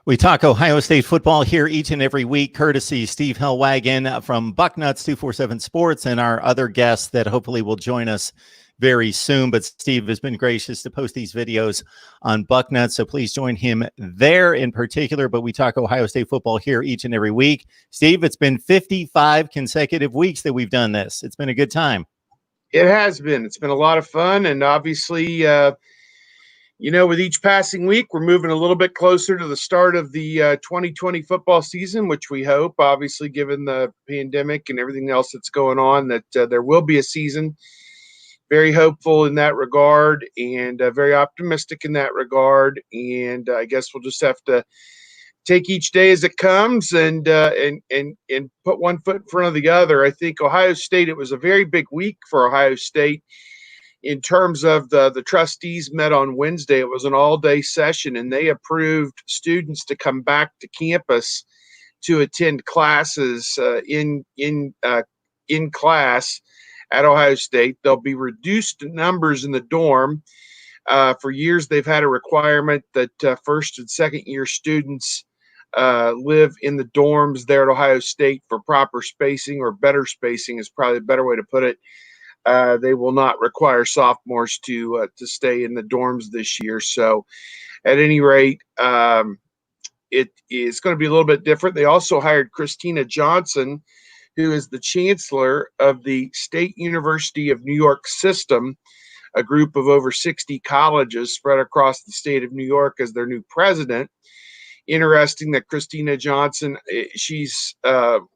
We talk Ohio State football here each and every week, courtesy Steve Hellwagon from Bucknuts 247 Sports and our other guests that hopefully will join us very soon. But Steve has been gracious to post these videos on Bucknuts, so please join him there in particular. But we talk Ohio State football here each and every week. Steve, it's been 55 consecutive weeks that we've done this. It's been a good time. It has been. It's been a lot of fun, and obviously with each passing week, we're moving a little bit closer to the start of the 2020 football season, which we hope, obviously, given the pandemic and everything else that's going on, that there will be a season. Very hopeful in that regard and very optimistic in that regard. And I guess we'll just have to take each day as it comes and put one foot in front of the other. I think Ohio State, it was a very big week for Ohio State. In terms of the trustees met on Wednesday, it was an all-day session, and they approved students to come back to campus to attend classes in class at Ohio State. There'll be reduced numbers in the dorm. For years, they've had a requirement that first and second year students live in the dorms there at Ohio State for proper spacing, or better spacing is probably a better way to put it. They will not require sophomores to stay in the dorms this year. So at any rate, it is going to be a little bit different. They also hired Christina Johnson, who is the chancellor of the State University of New York system, a group of over 60 colleges spread across the state of New York, as their new president. Interesting that Christina Johnson, she's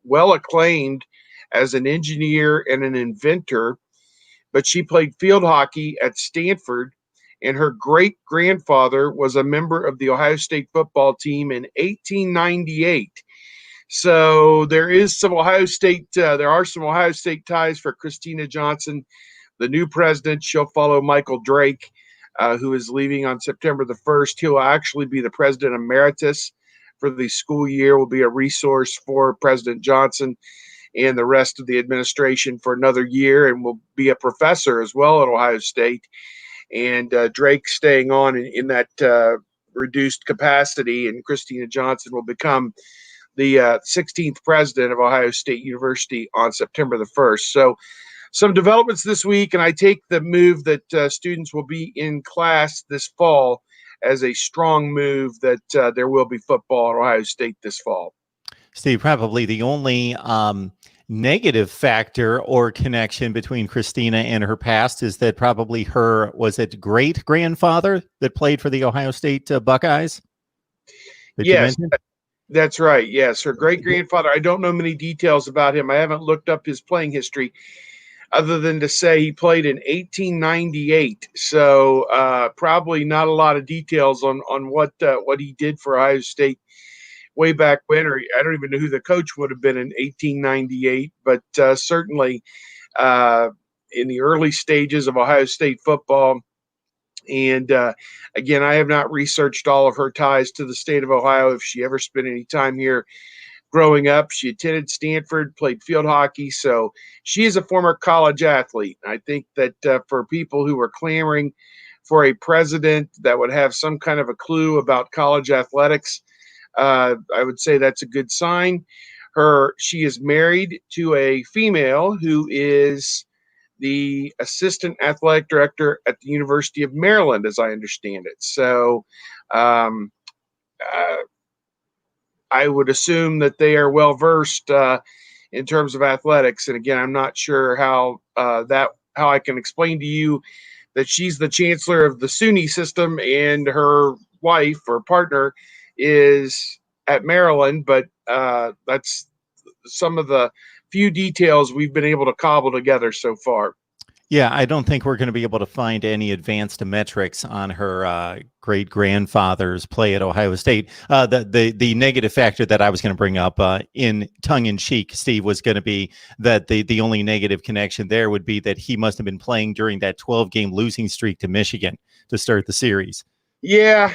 well acclaimed as an engineer and an inventor, but she played field hockey at Stanford, and her great-grandfather was a member of the Ohio State football team in 1898. So there are some Ohio State ties for Christina Johnson, the new president. She'll follow Michael Drake, who is leaving on September the 1st. He'll actually be the president emeritus for the school year, will be a resource for President Johnson and the rest of the administration for another year, and will be a professor as well at Ohio State. And Drake staying on in that reduced capacity, and Christina Johnson will become the 16th president of Ohio State University on September the 1st. So some developments this week, and I take the move that students will be in class this fall as a strong move that there will be football at Ohio State this fall. Steve, probably the only negative factor or connection between Christina and her past is that probably her, was it great-grandfather that played for the Ohio State Buckeyes? Yes, that's right. Yes, her great-grandfather. I don't know many details about him. I haven't looked up his playing history other than to say he played in 1898. So probably not a lot of details on what he did for Ohio State way back when, or I don't even know who the coach would have been in 1898, but certainly in the early stages of Ohio State football. And again, I have not researched all of her ties to the state of Ohio, if she ever spent any time here growing up. She attended Stanford, played field hockey, so she is a former college athlete. I think that for people who are clamoring for a president that would have some kind of a clue about college athletics, I would say that's a good sign. She is married to a female who is the assistant athletic director at the University of Maryland, as I understand it. So I would assume that they are well versed in terms of athletics. And again, I'm not sure how I can explain to you that she's the chancellor of the SUNY system and her wife or partner is at Maryland, but that's some of the few details we've been able to cobble together so far. Yeah, I don't think we're going to be able to find any advanced metrics on her great-grandfather's play at Ohio State. The negative factor that I was going to bring up in tongue-in-cheek, Steve, was going to be that the only negative connection there would be that he must have been playing during that 12-game losing streak to Michigan to start the series. Yeah,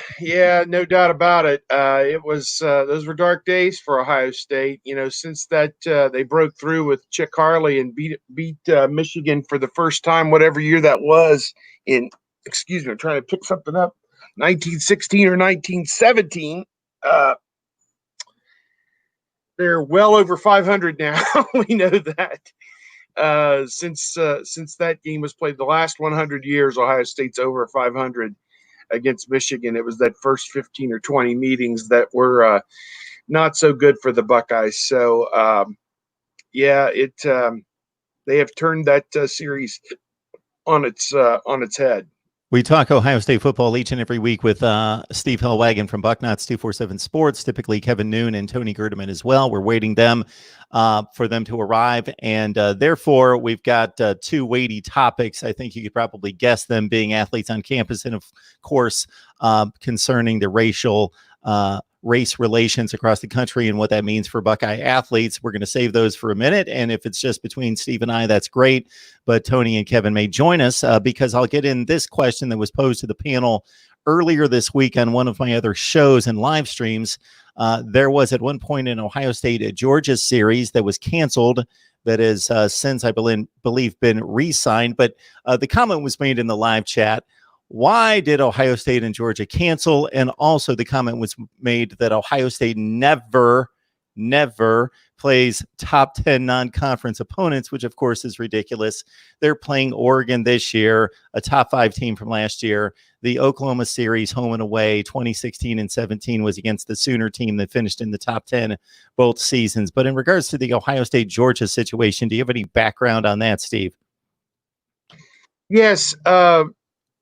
no doubt about it. It was those were dark days for Ohio State. Since that they broke through with Chick Harley and beat Michigan for the first time, whatever year that was. I'm trying to pick something up, 1916 or 1917. They're well over 500 now. We know that. Since that game was played, the last 100 years, Ohio State's over 500 against Michigan. It was that first 15 or 20 meetings that were not so good for the Buckeyes. So, yeah, they have turned that series on its head. We talk Ohio State football each and every week with Steve Hellwagon from Bucknuts 247 Sports, typically Kevin Noon and Tony Gerdeman as well. We're waiting for them to arrive. And therefore, we've got two weighty topics. I think you could probably guess them, being athletes on campus and, of course, concerning the race relations across the country and what that means for Buckeye athletes. We're going to save those for a minute. And if it's just between Steve and I, that's great. But Tony and Kevin may join us because I'll get in this question that was posed to the panel earlier this week on one of my other shows and live streams. There was at one point an Ohio State Georgia series that was canceled that has since, I believe, been re-signed. But the comment was made in the live chat: why did Ohio State and Georgia cancel? And also the comment was made that Ohio State never plays top 10 non-conference opponents, which of course is ridiculous. They're playing Oregon this year, a top 5 team from last year. The Oklahoma series, home and away, 2016 and 17, was against the Sooner team that finished in the top 10 both seasons. But in regards to the Ohio State-Georgia situation, do you have any background on that, Steve? Yes,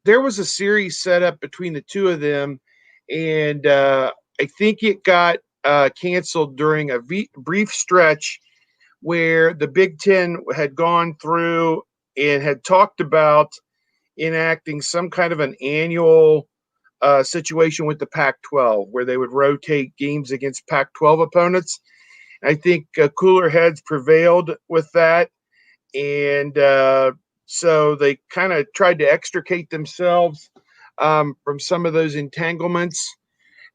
there was a series set up between the two of them, and I think it got canceled during a brief stretch where the Big Ten had gone through and had talked about enacting some kind of an annual situation with the Pac-12 where they would rotate games against Pac-12 opponents. I think cooler heads prevailed with that, and so they kind of tried to extricate themselves from some of those entanglements.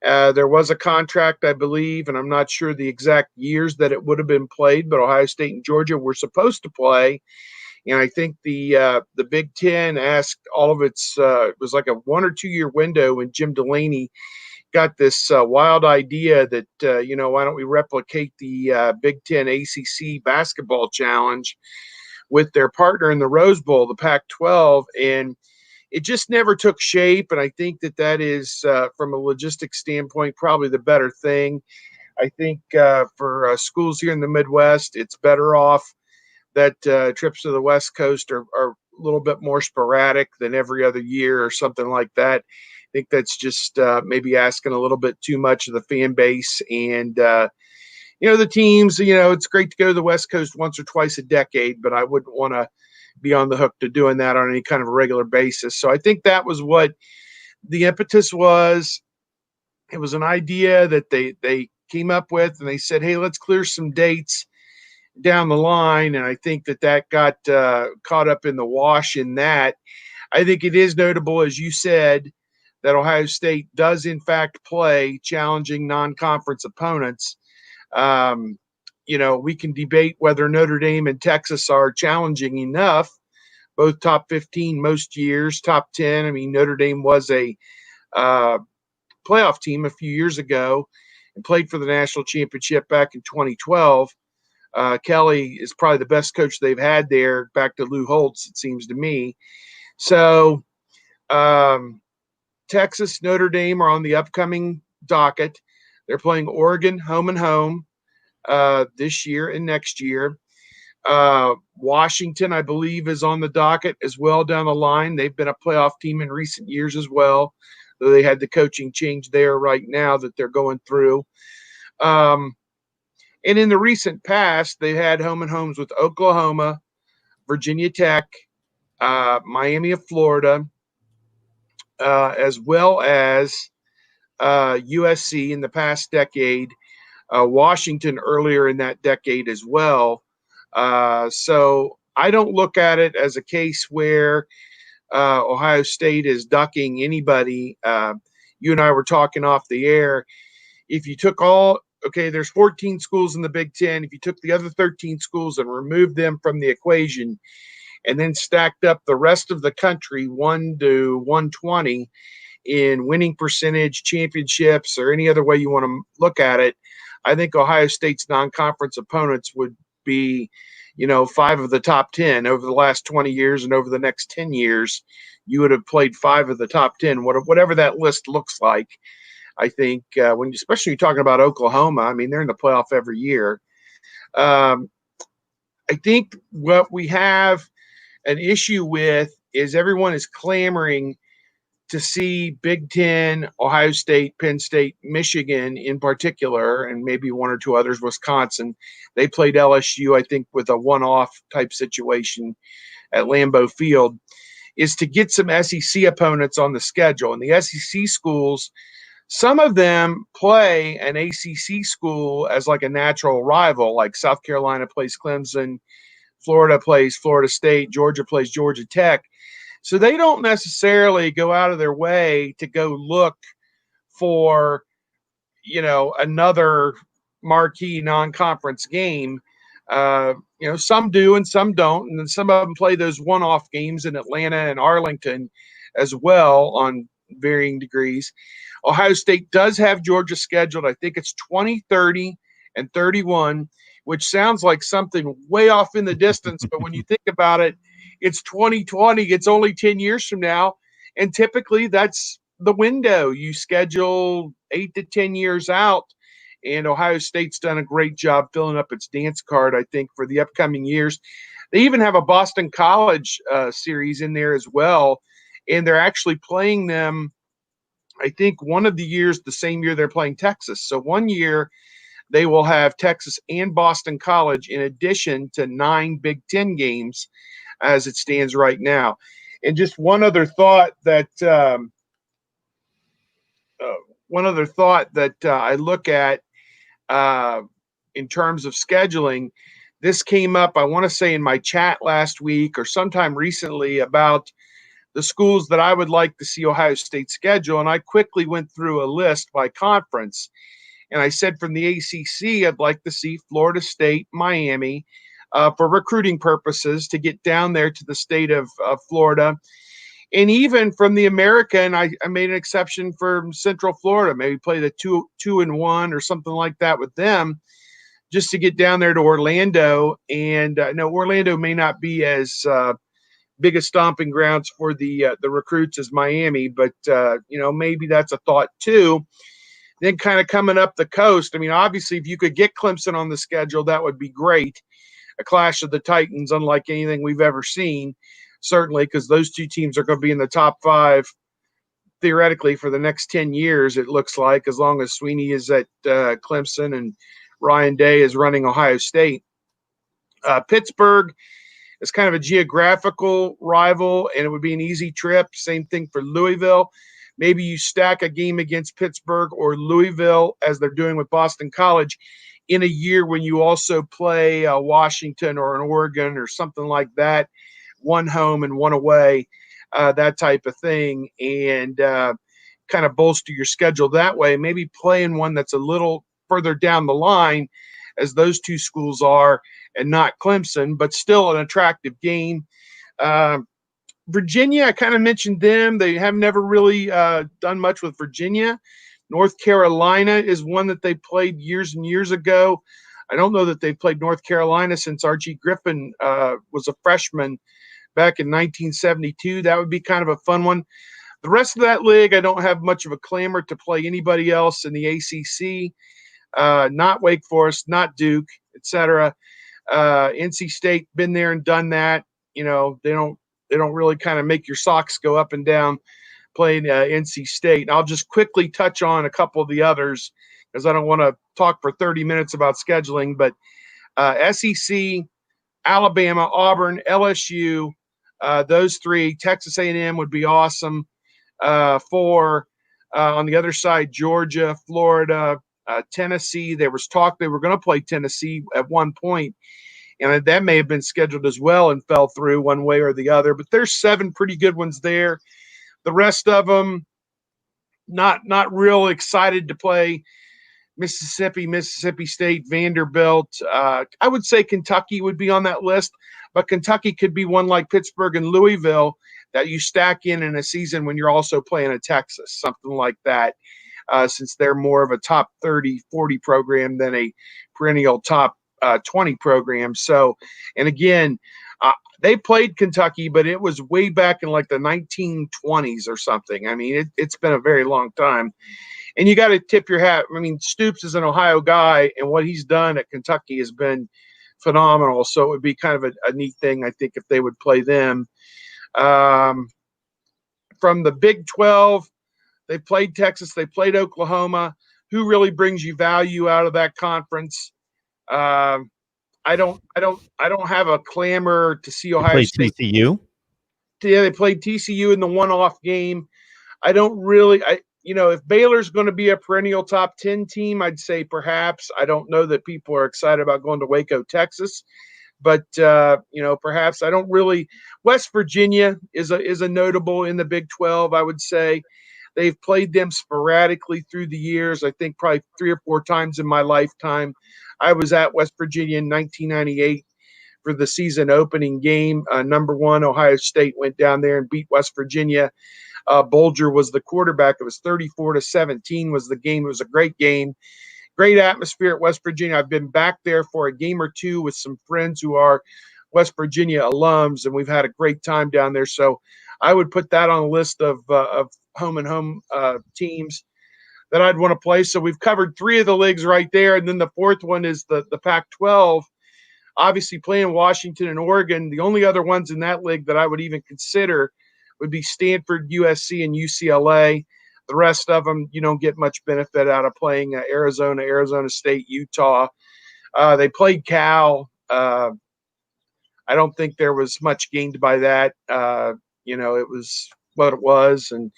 There was a contract, I believe, and I'm not sure the exact years that it would have been played, but Ohio State and Georgia were supposed to play. And I think the Big Ten asked all of its it was like a 1 or 2 year window when Jim Delaney got this wild idea that, why don't we replicate the Big Ten ACC basketball challenge with their partner in the Rose Bowl, the Pac-12, and it just never took shape. And I think that is, from a logistics standpoint, probably the better thing. I think for schools here in the Midwest, it's better off that trips to the West Coast are a little bit more sporadic than every other year or something like that. I think that's just maybe asking a little bit too much of the fan base. And, the teams, it's great to go to the West Coast once or twice a decade, but I wouldn't want to be on the hook to doing that on any kind of a regular basis. So I think that was what the impetus was. It was an idea that they came up with, and they said, hey, let's clear some dates down the line. And I think that got caught up in the wash in that. I think it is notable, as you said, that Ohio State does in fact play challenging non-conference opponents. We can debate whether Notre Dame and Texas are challenging enough, both top 15 most years, top 10. I mean, Notre Dame was a playoff team a few years ago and played for the national championship back in 2012. Kelly is probably the best coach they've had there, back to Lou Holtz, it seems to me. So Texas, Notre Dame are on the upcoming docket. They're playing Oregon home and home this year and next year. Washington, I believe, is on the docket as well down the line. They've been a playoff team in recent years as well, though they had the coaching change there right now that they're going through. And in the recent past, they had home and homes with Oklahoma, Virginia Tech, Miami of Florida, as well as USC in the past decade, Washington earlier in that decade as well. So I don't look at it as a case where Ohio State is ducking anybody. You and I were talking off the air. If you took there's 14 schools in the Big Ten. If you took the other 13 schools and removed them from the equation and then stacked up the rest of the country 1 to 120 in winning percentage, championships, or any other way you want to look at it, I think Ohio State's non-conference opponents would be, 5 of the top 10 over the last 20 years, and over the next 10 years, you would have played 5 of the top 10, whatever that list looks like. I think especially you're talking about Oklahoma, I mean, they're in the playoff every year. I think what we have an issue with is everyone is clamoring to see Big Ten, Ohio State, Penn State, Michigan in particular, and maybe one or two others, Wisconsin. They played LSU, I think, with a one-off type situation at Lambeau Field, is to get some SEC opponents on the schedule. And the SEC schools, some of them play an ACC school as like a natural rival, like South Carolina plays Clemson, Florida plays Florida State, Georgia plays Georgia Tech. So they don't necessarily go out of their way to go look for, another marquee non-conference game. Some do and some don't. And then some of them play those one-off games in Atlanta and Arlington as well on varying degrees. Ohio State does have Georgia scheduled. I think it's 20, 30, and 31, which sounds like something way off in the distance. But when you think about it, it's 2020. It's only 10 years from now. And typically that's the window. You schedule 8 to 10 years out. And Ohio State's done a great job filling up its dance card, I think, for the upcoming years. They even have a Boston College series in there as well. And they're actually playing them, I think, one of the years, the same year they're playing Texas. So one year they will have Texas and Boston College in addition to 9 Big Ten games as it stands right now. And just one other thought that I look at in terms of scheduling, this came up, I want to say, in my chat last week or sometime recently about the schools that I would like to see Ohio State schedule. And I quickly went through a list by conference. And I said from the ACC, I'd like to see Florida State, Miami, for recruiting purposes to get down there to the state of Florida. And even from the American, I made an exception for Central Florida, maybe play the 2-1 or something like that with them, just to get down there to Orlando. And no, Orlando may not be as big a stomping grounds for the recruits as Miami, but maybe that's a thought too. Then kind of coming up the coast, I mean, obviously, if you could get Clemson on the schedule, that would be great. A clash of the Titans, unlike anything we've ever seen, certainly, because those two teams are going to be in the top 5 theoretically for the next 10 years, it looks like, as long as Sweeney is at Clemson and Ryan Day is running Ohio State. Pittsburgh is kind of a geographical rival, and it would be an easy trip. Same thing for Louisville. Maybe you stack a game against Pittsburgh or Louisville, as they're doing with Boston College, in a year when you also play Washington or an Oregon or something like that, one home and one away, that type of thing, and kind of bolster your schedule that way. Maybe playing one that's a little further down the line, as those two schools are, and not Clemson, but still an attractive game. Virginia, I kind of mentioned them. They have never really done much with Virginia. North Carolina is one that they played years and years ago. I don't know that they've played North Carolina since Archie Griffin was a freshman back in 1972. That would be kind of a fun one. The rest of that league, I don't have much of a clamor to play anybody else in the ACC. Not Wake Forest, not Duke, etc. NC State, been there and done that. They don't really kind of make your socks go up and down playing NC State. And I'll just quickly touch on a couple of the others because I don't want to talk for 30 minutes about scheduling. But SEC, Alabama, Auburn, LSU, those 3. Texas A&M would be awesome. 4 on the other side, Georgia, Florida, Tennessee. There was talk they were going to play Tennessee at one point, and that may have been scheduled as well and fell through one way or the other. But there's 7 pretty good ones there. The rest of them, not real excited to play. Mississippi State, Vanderbilt. I would say Kentucky would be on that list, but Kentucky could be one like Pittsburgh and Louisville that you stack in a season when you're also playing at Texas, something like that. since they're more of a top 30, 40 program than a perennial top 20 program. So, and again, they played Kentucky, but it was way back in like the 1920s or something. I mean, it's been a very long time. And you got to tip your hat. I mean, Stoops is an Ohio guy, and what he's done at Kentucky has been phenomenal. So it would be kind of a neat thing, I think, if they would play them. From the Big 12, they played Texas, they played Oklahoma. Who really brings you value out of that conference? I don't have a clamor to see Ohio State. TCU. Yeah, they played TCU in the one-off game. I don't really. If Baylor's going to be a perennial top 10 team, I'd say perhaps. I don't know that people are excited about going to Waco, Texas, but perhaps. I don't really. West Virginia is a notable in the Big 12. I would say they've played them sporadically through the years. I think probably 3 or 4 times in my lifetime. I was at West Virginia in 1998 for the season opening game. Number 1, Ohio State went down there and beat West Virginia. Bolger was the quarterback. It was 34-17 was the game. It was a great game. Great atmosphere at West Virginia. I've been back there for a game or two with some friends who are West Virginia alums, and we've had a great time down there. So I would put that on a list of home and home teams that I'd want to play. So we've covered 3 of the leagues right there. And then the 4th one is the Pac-12, obviously playing Washington and Oregon. The only other ones in that league that I would even consider would be Stanford, USC, and UCLA. The rest of them, you don't get much benefit out of playing Arizona, Arizona State, Utah. They played Cal. I don't think there was much gained by that. It was what it was. And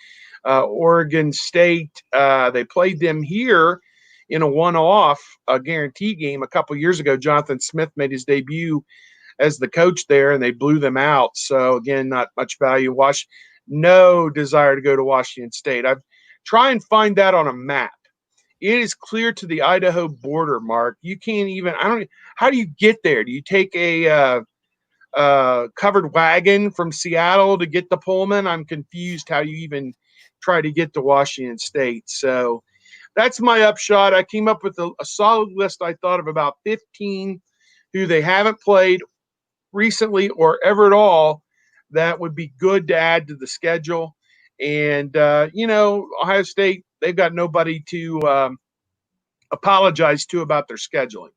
Oregon State, they played them here in a one-off guarantee game a couple years ago. Jonathan Smith made his debut as the coach there, and they blew them out. So, again, not much value. No desire to go to Washington State. I've try and find that on a map. It is clear to the Idaho border, Mark. You can't even – how do you get there? Do you take a covered wagon from Seattle to get to Pullman? I'm confused how you even try to get to Washington State. So that's my upshot. I came up with a solid list, I thought, of about 15 who they haven't played recently or ever at all that would be good to add to the schedule. And, Ohio State, they've got nobody to apologize to about their scheduling.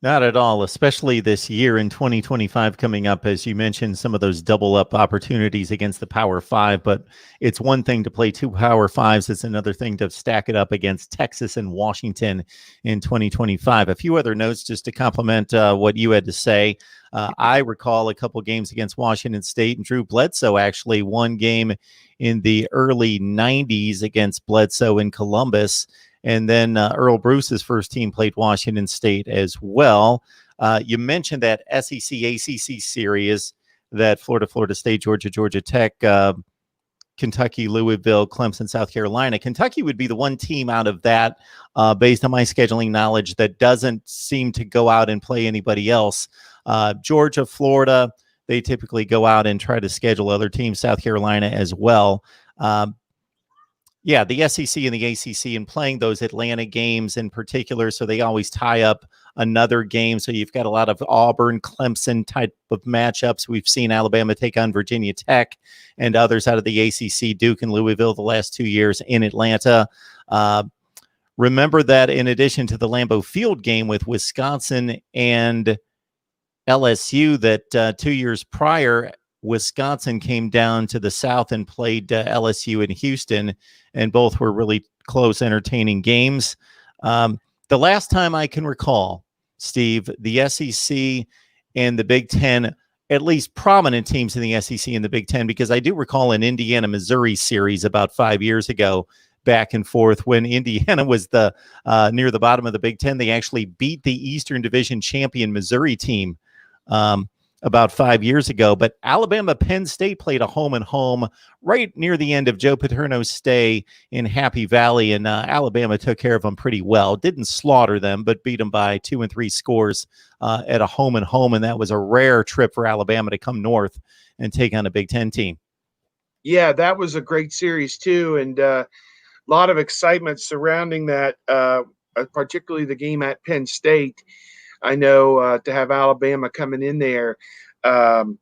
Not at all, especially this year in 2025 coming up, as you mentioned, some of those double up opportunities against the Power Five. But it's one thing to play 2 Power Fives. It's another thing to stack it up against Texas and Washington in 2025. A few other notes just to complement what you had to say. I recall a couple games against Washington State, and Drew Bledsoe actually one game in the early 90s against Bledsoe in Columbus. And then Earl Bruce's first team played Washington State as well. You mentioned that SEC ACC series that Florida State, Georgia Tech, Kentucky, Louisville, Clemson, South Carolina. Kentucky would be the one team out of that, based on my scheduling knowledge, that doesn't seem to go out and play anybody else. Georgia, Florida, they typically go out and try to schedule other teams, South Carolina as well. Yeah, the SEC and the ACC, and playing those Atlanta games in particular, so they always tie up another game. So you've got a lot of Auburn, Clemson type of matchups. We've seen Alabama take on Virginia Tech and others out of the ACC, Duke and Louisville the last 2 years in Atlanta. Remember that in addition to the Lambeau Field game with Wisconsin and LSU, that 2 years prior, Wisconsin came down to the South and played LSU in Houston, and both were really close, entertaining games. The last time I can recall, Steve, the SEC and the Big Ten, at least prominent teams in the SEC and the Big Ten, because I do recall an Indiana-Missouri series about 5 years ago, back and forth, when Indiana was the near the bottom of the Big Ten. They actually beat the Eastern Division champion Missouri team about 5 years ago. But Alabama Penn State played a home and home right near the end of Joe Paterno's stay in Happy Valley, and Alabama took care of them pretty well. Didn't slaughter them, but beat them by 2 and 3 scores at a home and home, and that was a rare trip for Alabama to come north and take on a Big Ten team. Yeah, that was a great series too, and lot of excitement surrounding that, particularly the game at Penn State. I know to have Alabama coming in there. Um,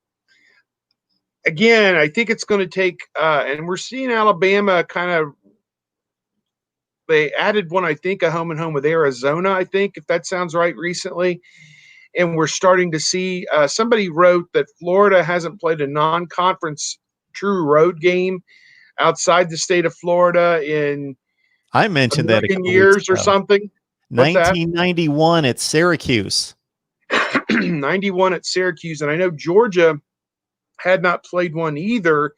Again, I think it's going to take, and we're seeing Alabama kind of. They added one, I think, a home and home with Arizona. I think, if that sounds right, recently, and we're starting to see. Somebody wrote that Florida hasn't played a non-conference true road game outside the state of Florida in I a mentioned that a million couple weeks years or ago. something. What's that? 1991 at Syracuse. 91 at Syracuse, and I know Georgia had not played one either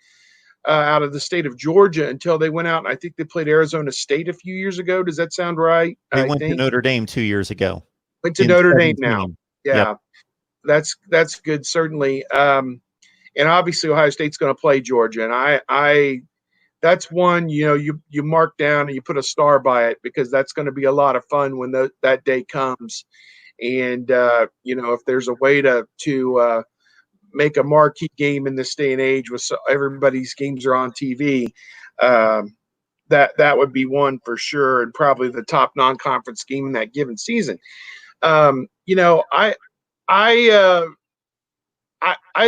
out of the state of Georgia until they went out. And I think they played Arizona State a few years ago. Does that sound right? They I went to think Notre Dame 2 years ago went to in Notre Dame now. 17. Yep. Yeah, that's good, certainly. And obviously Ohio State's going to play Georgia, and I that's one, you mark down and you put a star by it, because that's going to be a lot of fun when that day comes. And if there's a way to make a marquee game in this day and age with everybody's games are on TV, that would be one for sure, and probably the top non-conference game in that given season. I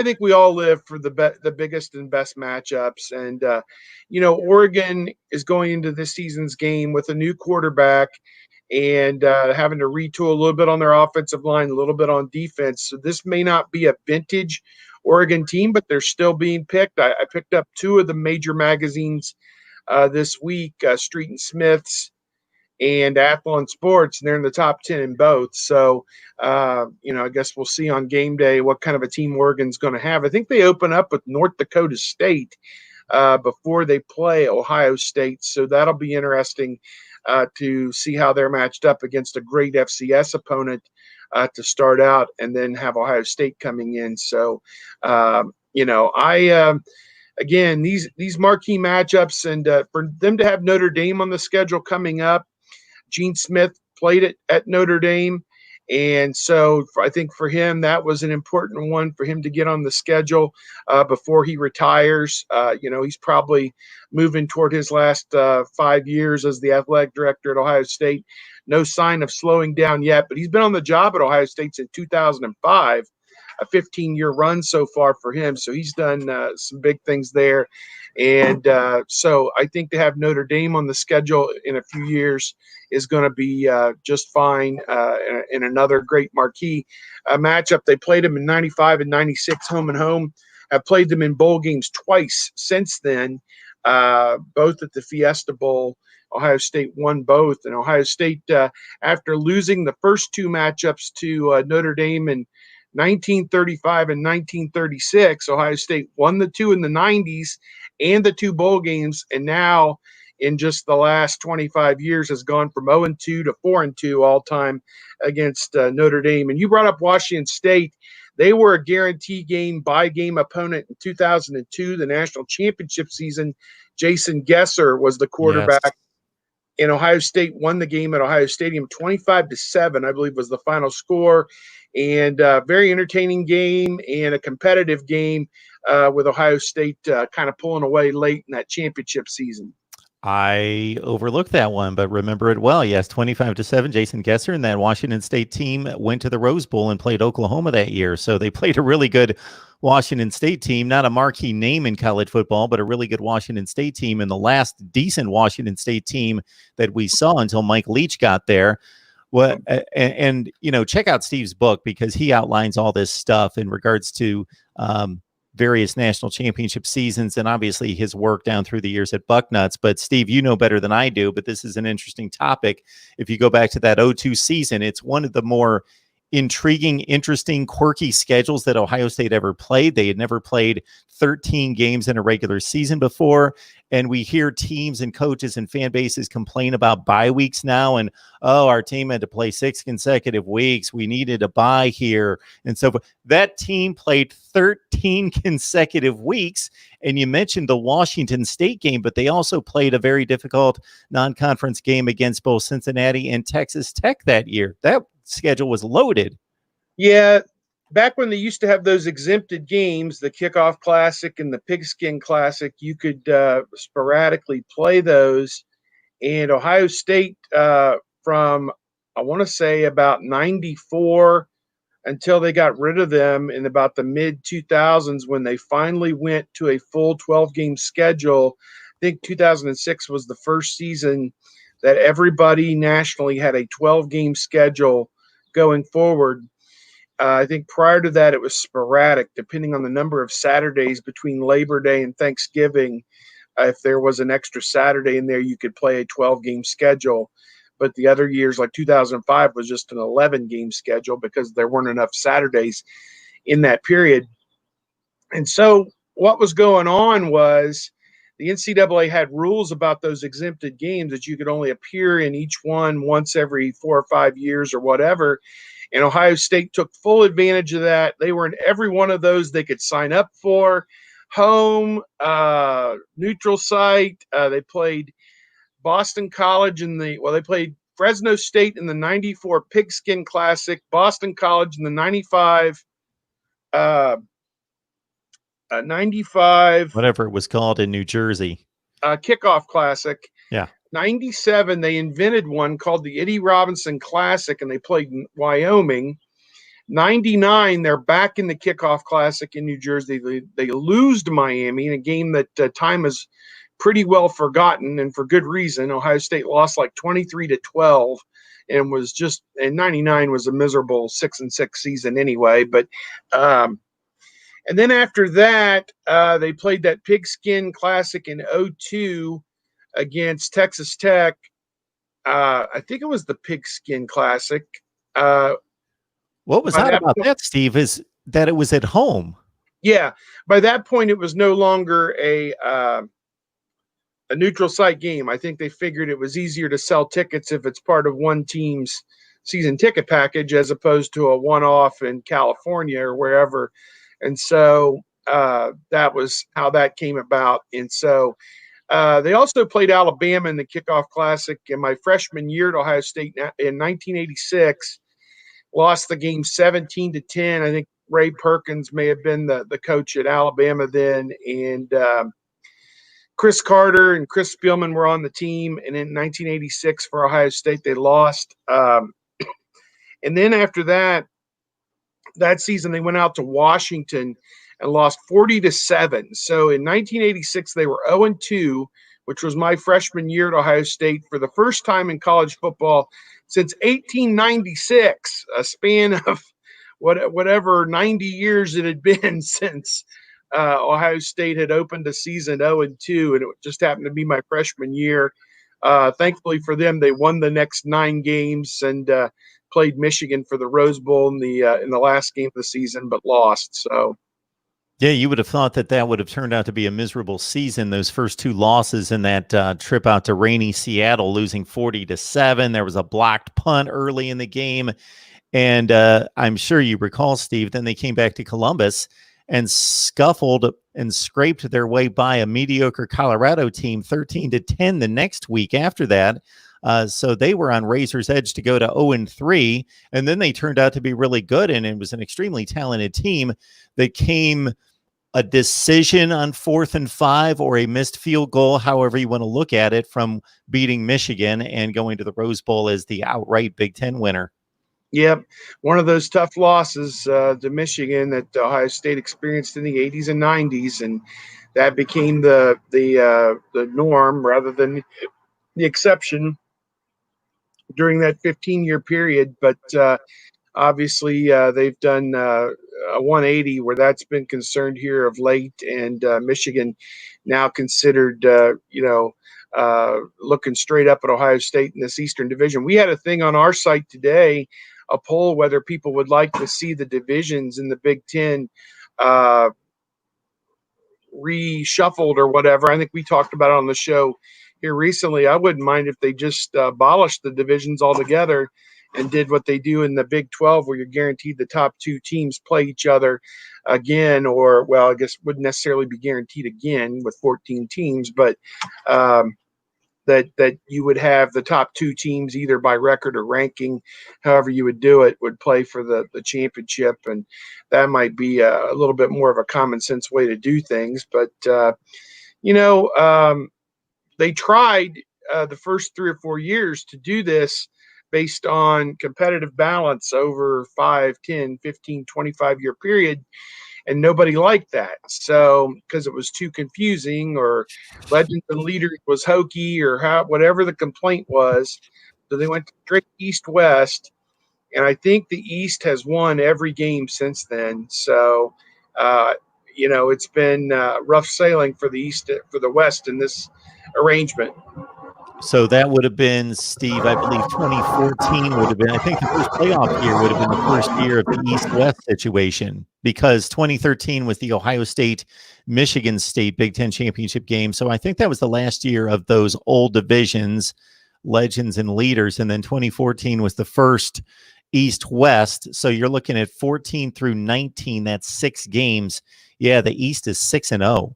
think we all live for the biggest and best matchups, and Oregon is going into this season's game with a new quarterback and having to retool a little bit on their offensive line, a little bit on defense. So this may not be a vintage Oregon team, but they're still being picked. I picked up two of the major magazines this week, Street and Smith's and Athlon Sports, and they're in the top 10 in both. So, I guess we'll see on game day what kind of a team Oregon's going to have. I think they open up with North Dakota State before they play Ohio State. So that'll be interesting to see how they're matched up against a great FCS opponent to start out, and then have Ohio State coming in. So, again, these marquee matchups, and for them to have Notre Dame on the schedule coming up. Gene Smith played it at Notre Dame, and so I think for him that was an important one for him to get on the schedule before he retires. He's probably moving toward his last 5 years as the athletic director at Ohio State. No sign of slowing down yet, but he's been on the job at Ohio State since 2005. A 15-year run so far for him. So he's done some big things there. And so I think to have Notre Dame on the schedule in a few years is going to be just fine, in another great marquee matchup. They played them in 95 and 96 home and home. Have played them in bowl games twice since then, both at the Fiesta Bowl. Ohio State won both. And Ohio State, after losing the first two matchups to Notre Dame in 1935 and 1936, Ohio State won the two in the 90s and the two bowl games, and now in just the last 25 years has gone from 0-2 to 4-2 all time against Notre Dame. And you brought up Washington State. They were a guarantee game, bye game opponent in 2002, the national championship season. Jason Gesser was the quarterback. Yes. And Ohio State won the game at Ohio Stadium 25-7, I believe was the final score. And very entertaining game and a competitive game with Ohio State kind of pulling away late in that championship season. I overlooked that one, but remember it well. Yes, 25-7. Jason Gesser and that Washington State team went to the Rose Bowl and played Oklahoma that year. So they played a really good Washington State team, not a marquee name in college football, but a really good Washington State team. And the last decent Washington State team that we saw until Mike Leach got there. Well, and check out Steve's book, because he outlines all this stuff in regards to various national championship seasons, and obviously his work down through the years at Bucknuts. But Steve, you know better than I do, but this is an interesting topic. If you go back to that 02 season, it's one of the more intriguing, interesting, quirky schedules that Ohio State ever played. They had never played 13 games in a regular season before. And we hear teams and coaches and fan bases complain about bye weeks now. And, our team had to play 6 consecutive weeks. We needed a bye here. And so that team played 13 consecutive weeks. And you mentioned the Washington State game, but they also played a very difficult non-conference game against both Cincinnati and Texas Tech that year. That schedule was loaded. Yeah. Back when they used to have those exempted games, the Kickoff Classic and the Pigskin Classic, you could sporadically play those. And Ohio State from, I want to say, about 94 until they got rid of them in about the mid 2000s when they finally went to a full 12-game schedule. I think 2006 was the first season that everybody nationally had a 12-game schedule going forward. I think prior to that, it was sporadic, depending on the number of Saturdays between Labor Day and Thanksgiving. If there was an extra Saturday in there, you could play a 12-game schedule. But the other years, like 2005, was just an 11-game schedule because there weren't enough Saturdays in that period. And so what was going on was the NCAA had rules about those exempted games that you could only appear in each one once every 4 or 5 years or whatever. And Ohio State took full advantage of that. They were in every one of those they could sign up for. Home, neutral site. They played Boston College they played Fresno State in the 94 Pigskin Classic, Boston College in the 95 Whatever it was called in New Jersey. Kickoff Classic. Yeah. 97, they invented one called the Eddie Robinson Classic, and they played in Wyoming. 99, they're back in the Kickoff Classic in New Jersey. They lose to Miami in a game that time is pretty well forgotten, and for good reason. Ohio State lost like 23-12, and was just, and 99 was a miserable 6-6 season anyway. But and then after that, they played that Pigskin Classic in 02 against Texas Tech. I think it was the Pigskin Classic. What was odd about that, Steve, is that it was at home. Yeah. By that point, it was no longer a neutral site game. I think they figured it was easier to sell tickets if it's part of one team's season ticket package as opposed to a one-off in California or wherever. And so that was how that came about. And so they also played Alabama in the Kickoff Classic in my freshman year at Ohio State in 1986. Lost the game 17-10. I think Ray Perkins may have been the coach at Alabama then. And Chris Carter and Chris Spielman were on the team. And in 1986 for Ohio State, they lost. And then after that season, they went out to Washington and lost 40-7. So in 1986, they were 0-2, which was my freshman year at Ohio State for the first time in college football since 1896, a span of whatever 90 years it had been since Ohio State had opened a season 0-2, and it just happened to be my freshman year. Thankfully for them, they won the next 9 games and played Michigan for the Rose Bowl in the last game of the season, but lost. So. Yeah, you would have thought that would have turned out to be a miserable season. Those first 2 losses in that trip out to rainy Seattle, losing 40-7. There was a blocked punt early in the game. And I'm sure you recall, Steve, then they came back to Columbus and scuffled and scraped their way by a mediocre Colorado team 13-10 the next week after that. So they were on razor's edge to go to 0-3, and then they turned out to be really good, and it was an extremely talented team that came a decision on 4th and 5 or a missed field goal, however you want to look at it, from beating Michigan and going to the Rose Bowl as the outright Big Ten winner. Yep, one of those tough losses to Michigan that Ohio State experienced in the 80s and 90s, and that became the norm rather than the exception during that 15-year period. But obviously they've done a 180 where that's been concerned here of late, and Michigan now considered looking straight up at Ohio State in this Eastern Division. We had a thing on our site today, a poll whether people would like to see the divisions in the Big Ten reshuffled or whatever. I think we talked about it on the show here recently. I wouldn't mind if they just abolished the divisions altogether and did what they do in the Big 12, where you're guaranteed the top 2 teams play each other again, or, well, I guess wouldn't necessarily be guaranteed again with 14 teams, but that you would have the top 2 teams either by record or ranking, however you would do it, would play for the championship. And that might be a little bit more of a common sense way to do things. But, they tried the first 3 or 4 years to do this based on competitive balance over 5, 10, 15, 25-year period. And nobody liked that. So, because it was too confusing, or Legends and Leaders was hokey, or whatever the complaint was. So they went to strict East-West. And I think the East has won every game since then. So, it's been rough sailing for the East, for the West in this arrangement. So that would have been, Steve, I believe 2014 would have been, I think the first playoff year would have been the first year of the East-West situation, because 2013 was the Ohio State, Michigan State Big Ten championship game. So I think that was the last year of those old divisions, Legends and Leaders. And then 2014 was the first East-West. So you're looking at 14 through 19, that's 6 games. Yeah, the East is 6-0.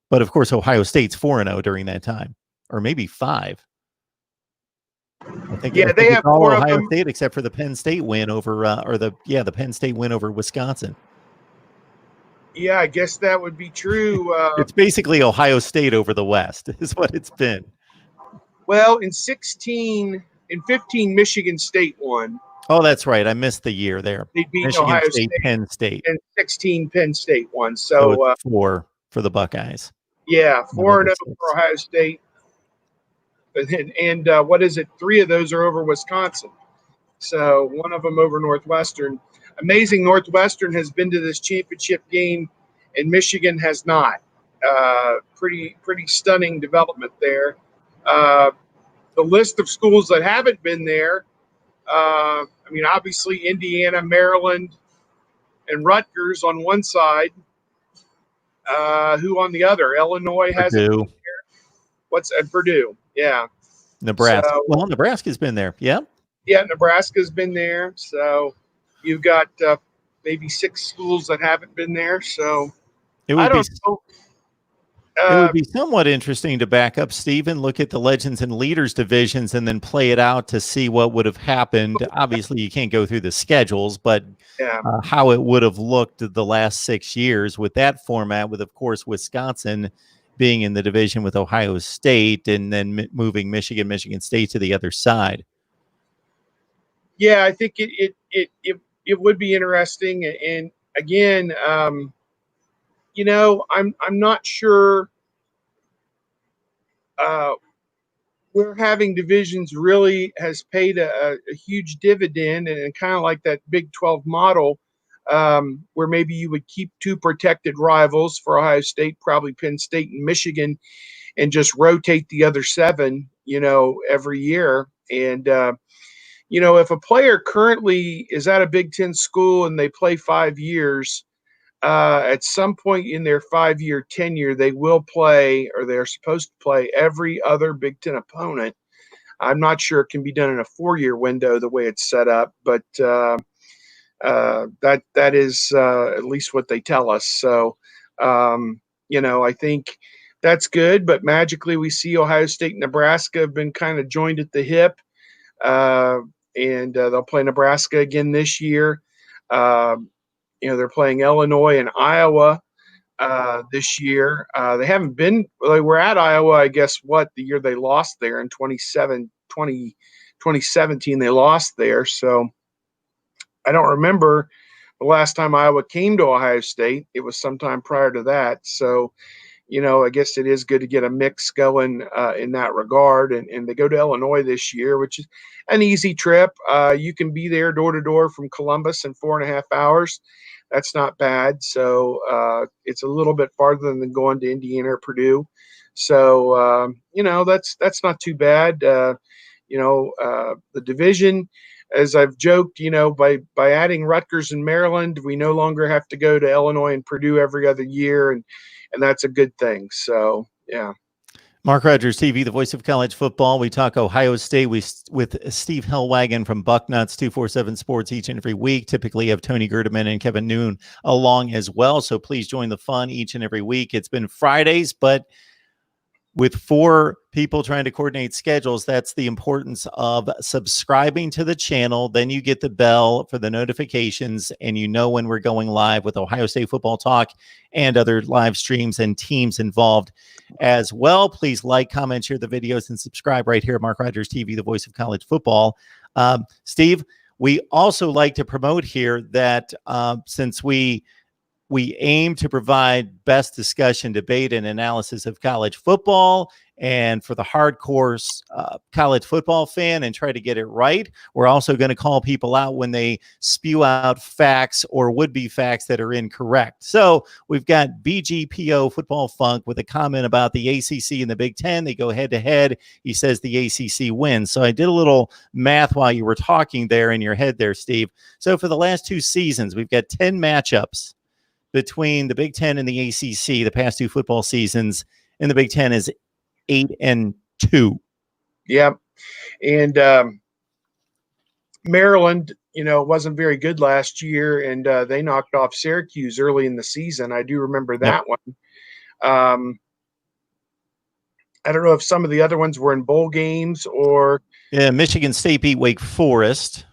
But of course, Ohio State's 4-0 during that time. Or maybe 5. I think they have all 4 Ohio of them. State except for the Penn State win over, the Penn State win over Wisconsin. Yeah, I guess that would be true. It's basically Ohio State over the West is what it's been. Well, in 15, Michigan State won. Oh, that's right. I missed the year there. They beat Michigan Ohio State, Penn State. And 16, Penn State won. So it's 4 for the Buckeyes. Yeah, 4-0 for Ohio State. And what is it? 3 of those are over Wisconsin. So one of them over Northwestern. Amazing, Northwestern has been to this championship game, and Michigan has not. Pretty stunning development there. The list of schools that haven't been there, obviously Indiana, Maryland, and Rutgers on one side. Who on the other? Illinois hasn't been there. What's at Purdue? Yeah. Nebraska. Well, Nebraska's been there. Yeah. Yeah, Nebraska's been there. So you've got maybe 6 schools that haven't been there. So I don't know. It would be somewhat interesting to back up, Steve, look at the Legends and Leaders divisions and then play it out to see what would have happened. Obviously, you can't go through the schedules, but how it would have looked the last 6 years with that format, with, of course, Wisconsin being in the division with Ohio State, and then moving Michigan State to the other side. Yeah, I think it would be interesting. And again, I'm not sure where having divisions really has paid a huge dividend, and kind of like that Big 12 model, where maybe you would keep 2 protected rivals for Ohio State, probably Penn State and Michigan, and just rotate the other 7, every year. And, if a player currently is at a Big Ten school and they play 5 years, at some point in their 5-year tenure, they will play, or they're supposed to play, every other Big Ten opponent. I'm not sure it can be done in a 4-year window the way it's set up, but that is at least what they tell us. So, I think that's good. But magically, we see Ohio State and Nebraska have been kind of joined at the hip, and they'll play Nebraska again this year. They're playing Illinois and Iowa this year. They haven't been – they were at Iowa, I guess, the year they lost there in 2017 they lost there. So I don't remember the last time Iowa came to Ohio State. It was sometime prior to that. So, I guess it is good to get a mix going in that regard. And they go to Illinois this year, which is an easy trip. You can be there door to door from Columbus in 4.5 hours. That's not bad. So it's a little bit farther than going to Indiana or Purdue. So, that's not too bad. The division, as I've joked, by adding Rutgers and Maryland, we no longer have to go to Illinois and Purdue every other year. And that's a good thing. So, yeah. Mark Rogers TV, the voice of college football. We talk Ohio State with Steve Hellwagen from Bucknuts 247 Sports each and every week. Typically have Tony Gerdeman and Kevin Noon along as well. So please join the fun each and every week. It's been Fridays, but with 4 people trying to coordinate schedules, that's the importance of subscribing to the channel. Then you get the bell for the notifications, and you know when we're going live with Ohio State Football Talk and other live streams and teams involved as well. Please like, comment, share the videos, and subscribe right here at Mark Rogers TV, the voice of college football. Steve, we also like to promote here that since we aim to provide best discussion, debate, and analysis of college football, and for the hardcore college football fan, and try to get it right, we're also going to call people out when they spew out facts or would-be facts that are incorrect. So we've got BGPO Football Funk with a comment about the ACC and the Big Ten. They go head-to-head. He says the ACC wins. So I did a little math while you were talking there in your head there, Steve. So for the last 2 seasons, we've got 10 matchups between the Big Ten and the ACC. The past 2 football seasons in the Big Ten is 8-2. Yeah. And Maryland, wasn't very good last year, and they knocked off Syracuse early in the season. I do remember that one. I don't know if some of the other ones were in bowl games or. Yeah, Michigan State beat Wake Forest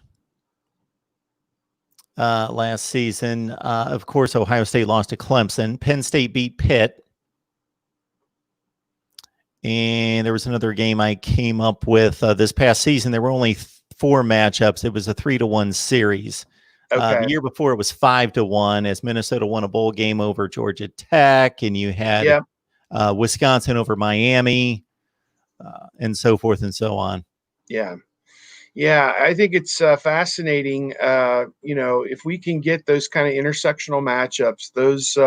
last season. Of course, Ohio State lost to Clemson. Penn State beat Pitt. And there was another game I came up with this past season. There were only 4 matchups. It was a 3-1 series. Okay. The year before, it was 5-1 as Minnesota won a bowl game over Georgia Tech, and you had Wisconsin over Miami, and so forth and so on. Yeah. Yeah, I think it's fascinating. If we can get those kind of intersectional matchups, those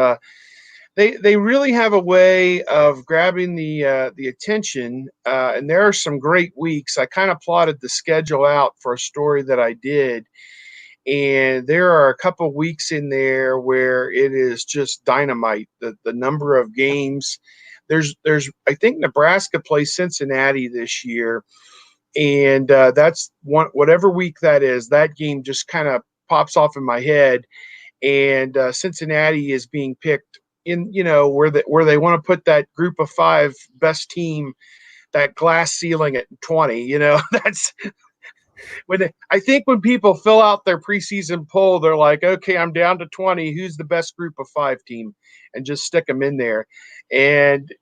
they really have a way of grabbing the attention. And there are some great weeks. I kind of plotted the schedule out for a story that I did, and there are a couple of weeks in there where it is just dynamite. The number of games. There's I think Nebraska plays Cincinnati this year. And that's whatever week that is, that game just kind of pops off in my head. And Cincinnati is being picked in, where they want to put that group of 5 best team, that glass ceiling at 20. That's I think when people fill out their preseason poll, they're like, okay, I'm down to 20. Who's the best group of 5 team? And just stick them in there. And,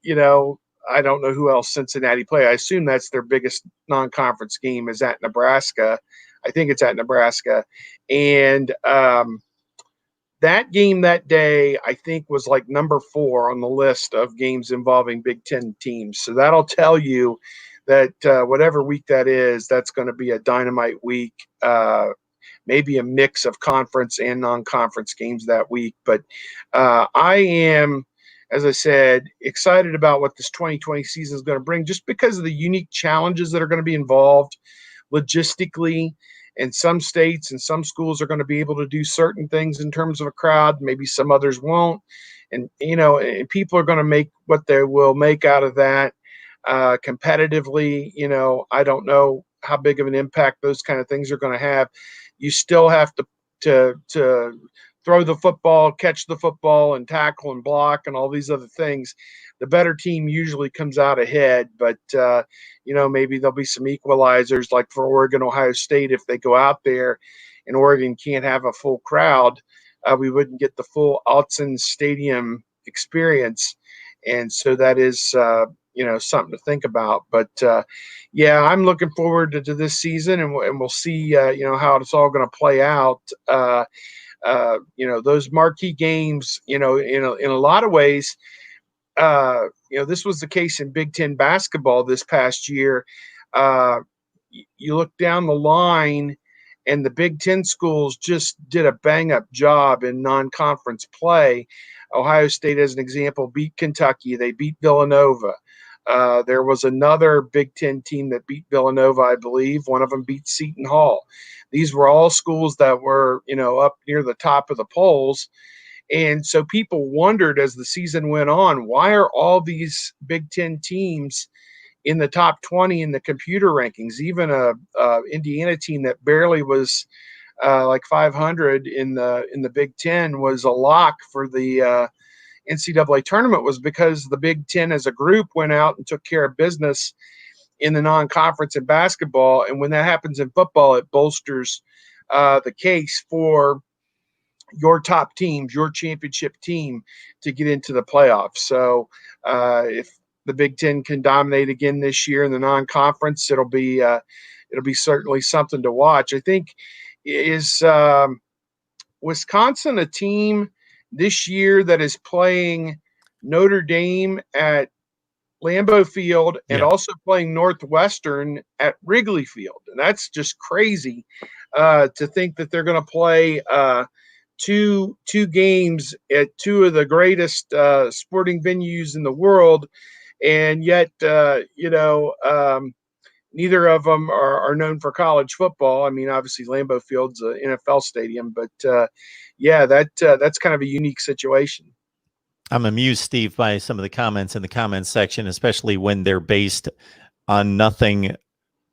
I don't know who else Cincinnati play. I assume that's their biggest non-conference game is at Nebraska. I think it's at Nebraska. And that game that day, I think, was like number 4 on the list of games involving Big Ten teams. So that'll tell you that whatever week that is, that's going to be a dynamite week. Maybe a mix of conference and non-conference games that week. But I am, as I said, excited about what this 2020 season is going to bring, just because of the unique challenges that are going to be involved logistically. And some states and some schools are going to be able to do certain things in terms of a crowd. Maybe some others won't. And, and people are going to make what they will make out of that competitively. I don't know how big of an impact those kind of things are going to have. You still have to throw the football, catch the football, and tackle and block and all these other things. The better team usually comes out ahead, but maybe there'll be some equalizers, like for Oregon, Ohio State. If they go out there and Oregon can't have a full crowd, we wouldn't get the full Autzen Stadium experience. And so that is something to think about. But I'm looking forward to this season, and we'll see how it's all going to play out. Those marquee games, in a lot of ways, this was the case in Big Ten basketball this past year. You look down the line, and the Big Ten schools just did a bang-up job in non-conference play. Ohio State, as an example, beat Kentucky. They beat Villanova. There was another Big Ten team that beat Villanova, I believe. One of them beat Seton Hall. These were all schools that were, up near the top of the polls. And so people wondered as the season went on, why are all these Big Ten teams in the top 20 in the computer rankings? Even a Indiana team that barely was like 500 in the Big Ten was a lock for the NCAA tournament was because the Big Ten as a group went out and took care of business in the non-conference in basketball. And when that happens in football, it bolsters the case for your top teams, your championship team, to get into the playoffs. So if the Big Ten can dominate again this year in the non-conference, it'll be certainly something to watch. I think is Wisconsin a team this year that is playing Notre Dame at Lambeau Field and also playing Northwestern at Wrigley Field. And that's just crazy to think that they're going to play two games at two of the greatest sporting venues in the world. And yet, neither of them are known for college football. I mean, obviously Lambeau Field's an NFL stadium, but that's kind of a unique situation. I'm amused, Steve, by some of the comments in the comments section, especially when they're based on nothing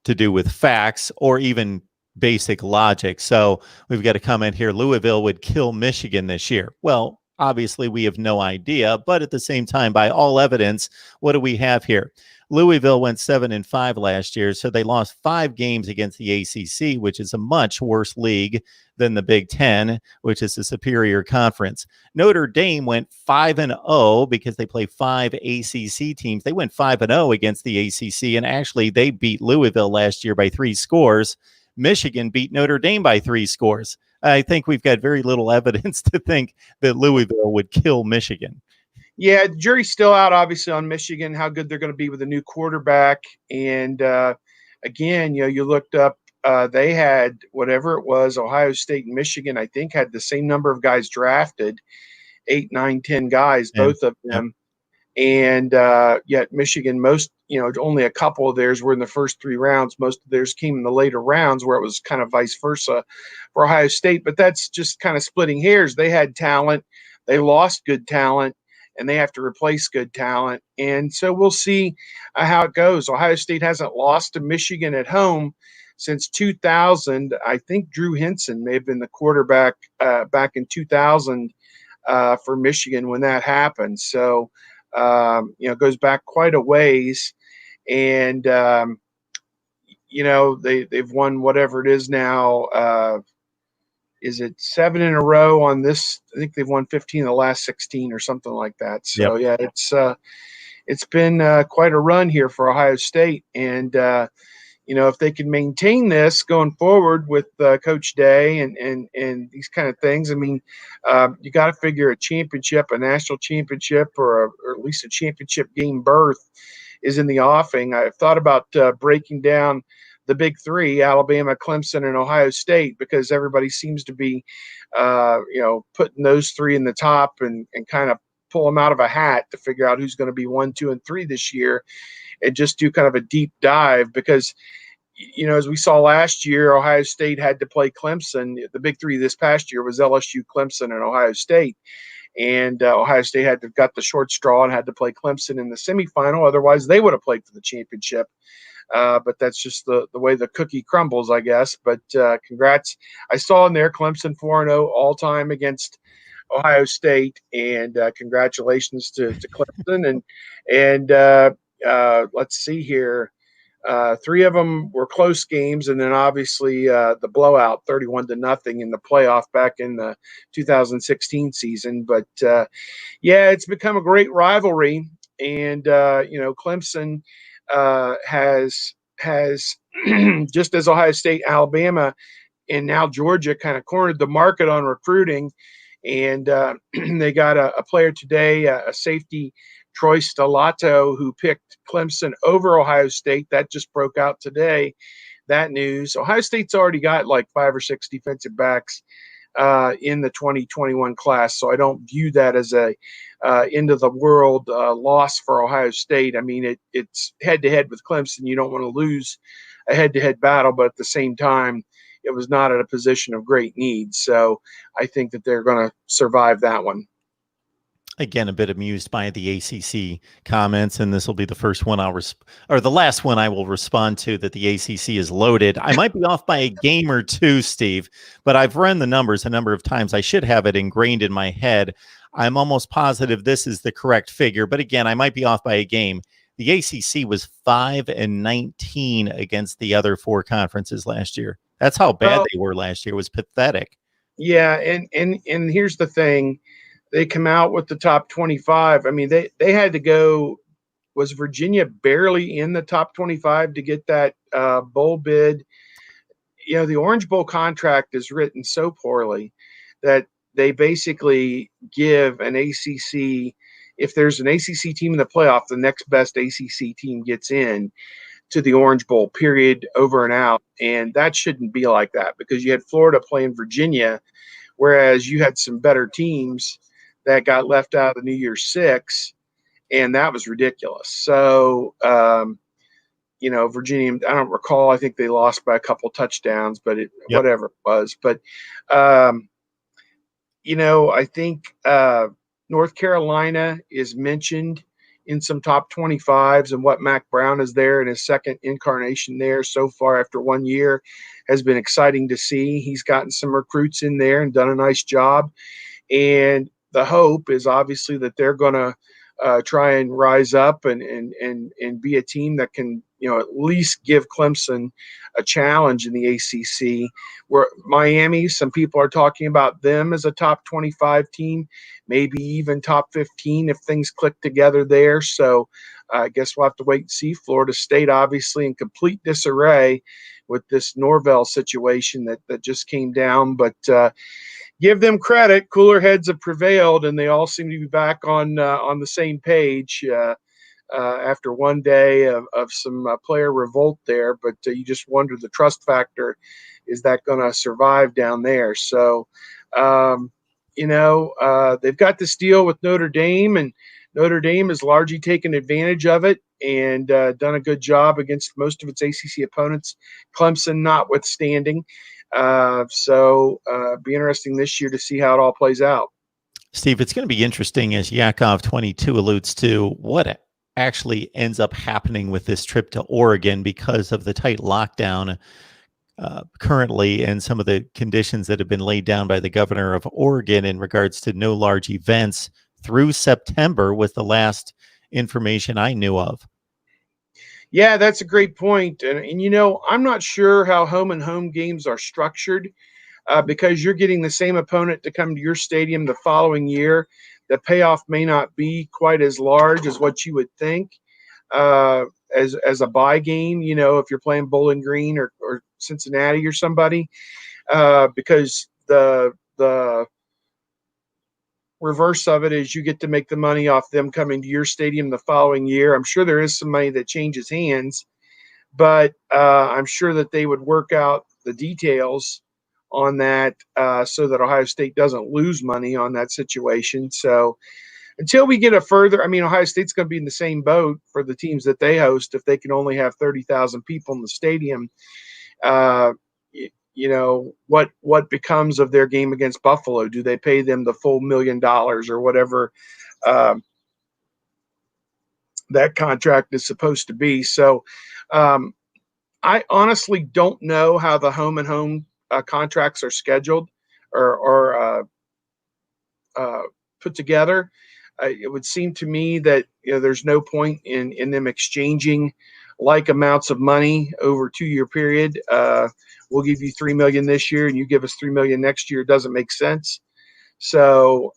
to do with facts or even basic logic. So we've got a comment here. Louisville would kill Michigan this year. Well, obviously we have no idea, but at the same time, by all evidence, what do we have here? Louisville went 7-5 last year, so they lost 5 games against the ACC, which is a much worse league than the Big Ten, which is a superior conference. Notre Dame went 5-0 because they play 5 ACC teams. They went 5-0 against the ACC, and actually they beat Louisville last year by 3 scores. Michigan beat Notre Dame by 3 scores. I think we've got very little evidence to think that Louisville would kill Michigan. Yeah, the jury's still out, obviously, on Michigan, how good they're going to be with a new quarterback. And again, you looked up, they had whatever it was, Ohio State and Michigan, I think, had the same number of guys drafted, 8, 9, 10 guys, both of them. And yet Michigan, only a couple of theirs were in the first 3 rounds. Most of theirs came in the later rounds, where it was kind of vice versa for Ohio State. But that's just kind of splitting hairs. They had talent. They lost good talent, and they have to replace good talent. And so we'll see how it goes. Ohio State hasn't lost to Michigan at home since 2000. I think Drew Henson may have been the quarterback back in 2000 for Michigan when that happened. So, it goes back quite a ways. And, they've won whatever it is now. Is it 7 in a row on this? I think they've won 15 of the last 16 or something like that. So it's been quite a run here for Ohio State. And, if they can maintain this going forward with Coach Day and these kind of things, I mean, you got to figure a championship, a national championship, or at least a championship game berth is in the offing. I've thought about breaking down the big 3, Alabama, Clemson, and Ohio State, because everybody seems to be, putting those 3 in the top and kind of pull them out of a hat to figure out who's going to be 1, 2, and 3 this year, and just do kind of a deep dive. Because, as we saw last year, Ohio State had to play Clemson. The big 3 this past year was LSU, Clemson, and Ohio State. And Ohio State got the short straw and had to play Clemson in the semifinal. Otherwise, they would have played for the championship. But that's just the way the cookie crumbles, I guess. But congrats. I saw in there Clemson 4-0 all-time against Ohio State. And congratulations to Clemson. And let's see here. 3 of them were close games, and then obviously the blowout 31-0 in the playoff back in the 2016 season. But it's become a great rivalry. And Clemson has just as Ohio State, Alabama, and now Georgia kind of cornered the market on recruiting. And they got a player today, a safety, Troy Stellato, who picked Clemson over Ohio State. That just broke out today, that news. Ohio State's already got like 5 or 6 defensive backs in the 2021 class, so I don't view that as a end of the world loss for Ohio State. I mean, it's head-to-head with Clemson. You don't want to lose a head-to-head battle, but at the same time, it was not at a position of great need. So I think that they're going to survive that one. Again, a bit amused by the ACC comments, and this will be the first one or the last one I will respond to, that the ACC is loaded. I might be off by a game or two, Steve, but I've run the numbers a number of times. I should have it ingrained in my head. I'm almost positive this is the correct figure, but again, I might be off by a game. The ACC was 5-19 against the other four conferences last year. That's how bad they were last year. It was pathetic. Yeah, and here's the thing. They come out with the top 25. I mean, they had to go. Was Virginia barely in the top 25 to get that bowl bid? You know, the Orange Bowl contract is written so poorly that they basically give an ACC, if there's an ACC team in the playoff, the next best ACC team gets in to the Orange Bowl, period, over and out. And that shouldn't be like that, because you had Florida playing Virginia, whereas you had some better teams that got left out of the New Year's Six, and that was ridiculous. So, you know, Virginia, I don't recall, I think they lost by a couple touchdowns, but whatever it was. But, you know, I think North Carolina is mentioned in some top 25s, and what Mac Brown is there in his second incarnation there so far after 1 year has been exciting to see. He's gotten some recruits in there and done a nice job. And the hope is obviously that they're going to try and rise up and be a team that can, you know, at least give Clemson a challenge in the ACC. Where Miami, some people are talking about them as a top 25 team, maybe even top 15 if things click together there. So I guess we'll have to wait and see. Florida State, obviously, in complete disarray with this Norvell situation that just came down. But give them credit. Cooler heads have prevailed, and they all seem to be back on the same page after 1 day of some player revolt there. But you just wonder, the trust factor, is that going to survive down there? So, you know, they've got this deal with Notre Dame, and Notre Dame has largely taken advantage of it and done a good job against most of its ACC opponents, Clemson notwithstanding. So be interesting this year to see how it all plays out. Steve, it's going to be interesting, as Yakov 22 alludes to, what actually ends up happening with this trip to Oregon because of the tight lockdown currently and some of the conditions that have been laid down by the governor of Oregon in regards to no large events through September, was the last information I knew of. Yeah, that's a great point. And you know, I'm not sure how home and home games are structured because you're getting the same opponent to come to your stadium the following year. The payoff may not be quite as large as what you would think as a bye game, you know, if you're playing Bowling Green or Cincinnati or somebody, because the reverse of it is you get to make the money off them coming to your stadium the following year. I'm sure there is some money that changes hands, but I'm sure that they would work out the details on that so that Ohio State doesn't lose money on that situation. So until we get a further, I mean, Ohio State's going to be in the same boat for the teams that they host if they can only have 30,000 people in the stadium. You know, what becomes of their game against Buffalo? Do they pay them the full $1 million or whatever that contract is supposed to be? So I honestly don't know how the home and home contracts are scheduled or put together. It would seem to me that, you know, there's no point in them exchanging like amounts of money over a 2-year period. We'll give you $3 million this year and you give us $3 million next year. It doesn't make sense. So,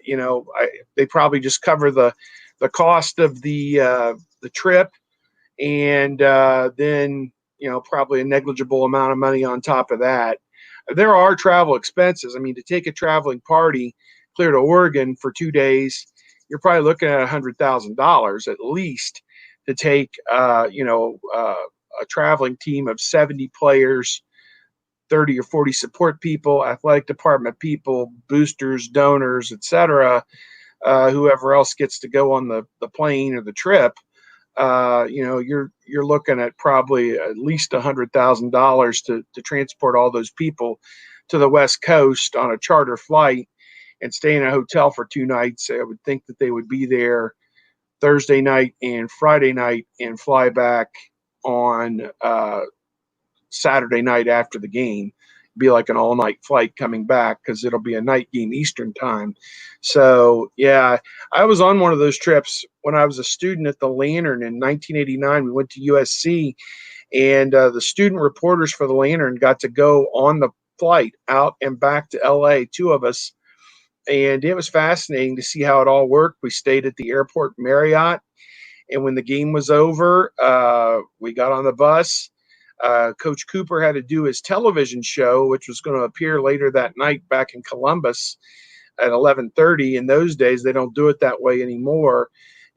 you know, they probably just cover the cost of the trip, and then, you know, probably a negligible amount of money on top of that. There are travel expenses. I mean, to take a traveling party clear to Oregon for 2 days, you're probably looking at $100,000 at least to take, you know, a traveling team of 70 players, 30 or 40 support people, athletic department people, boosters, donors, etc. Whoever else gets to go on the plane or the trip. You know, you're looking at probably at least $100,000 to transport all those people to the West Coast on a charter flight. and stay in a hotel for 2 nights. I would think that they would be there Thursday night and Friday night and fly back on Saturday night after the game. Be like an all-night flight coming back because it'll be a night game Eastern time. So, yeah, I was on one of those trips when I was a student at the Lantern in 1989. We went to USC, and the student reporters for the Lantern got to go on the flight out and back to LA, 2 of us, and it was fascinating to see how it all worked. We stayed at the airport Marriott, and when the game was over, we got on the bus. Coach Cooper had to do his television show, which was going to appear later that night back in Columbus at 11:30. In those days, they don't do it that way anymore.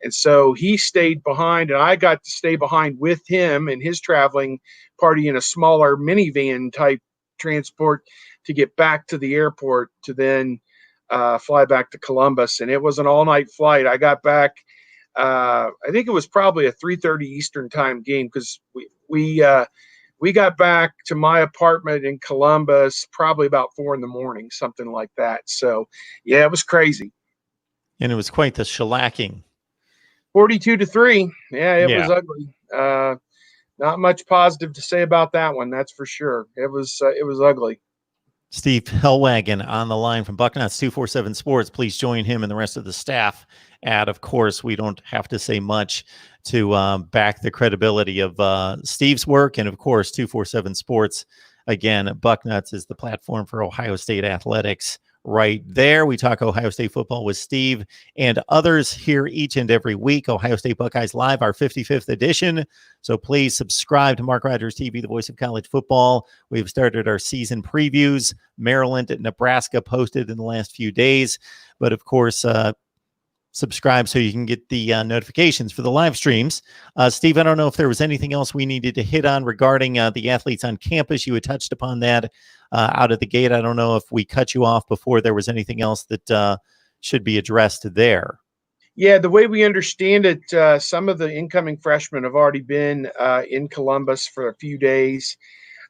And so he stayed behind, and I got to stay behind with him and his traveling party in a smaller minivan type transport to get back to the airport to then fly back to Columbus. And it was an all-night flight. I got back, I think it was probably a 3:30 Eastern time game because we got back to my apartment in Columbus probably about 4 a.m, something like that. So, yeah, it was crazy. And it was quite the shellacking. 42-3. Yeah, it was Yeah. ugly. Not much positive to say about that one, that's for sure. It was ugly. Steve Hellwagon on the line from Bucknuts 247 Sports. Please join him and the rest of the staff. And of course, we don't have to say much to back the credibility of Steve's work. And of course, 247 Sports. Again, Bucknuts is the platform for Ohio State athletics right there. We talk Ohio State football with Steve and others here each and every week. Ohio State Buckeyes Live, our 55th edition. So please subscribe to Mark Rogers TV, the voice of college football. We've started our season previews. Maryland and Nebraska posted in the last few days. But of course, subscribe so you can get the notifications for the live streams. Steve, I don't know if there was anything else we needed to hit on regarding the athletes on campus. You had touched upon that out of the gate. I don't know if we cut you off before there was anything else that should be addressed there. Yeah, the way we understand it, some of the incoming freshmen have already been in Columbus for a few days.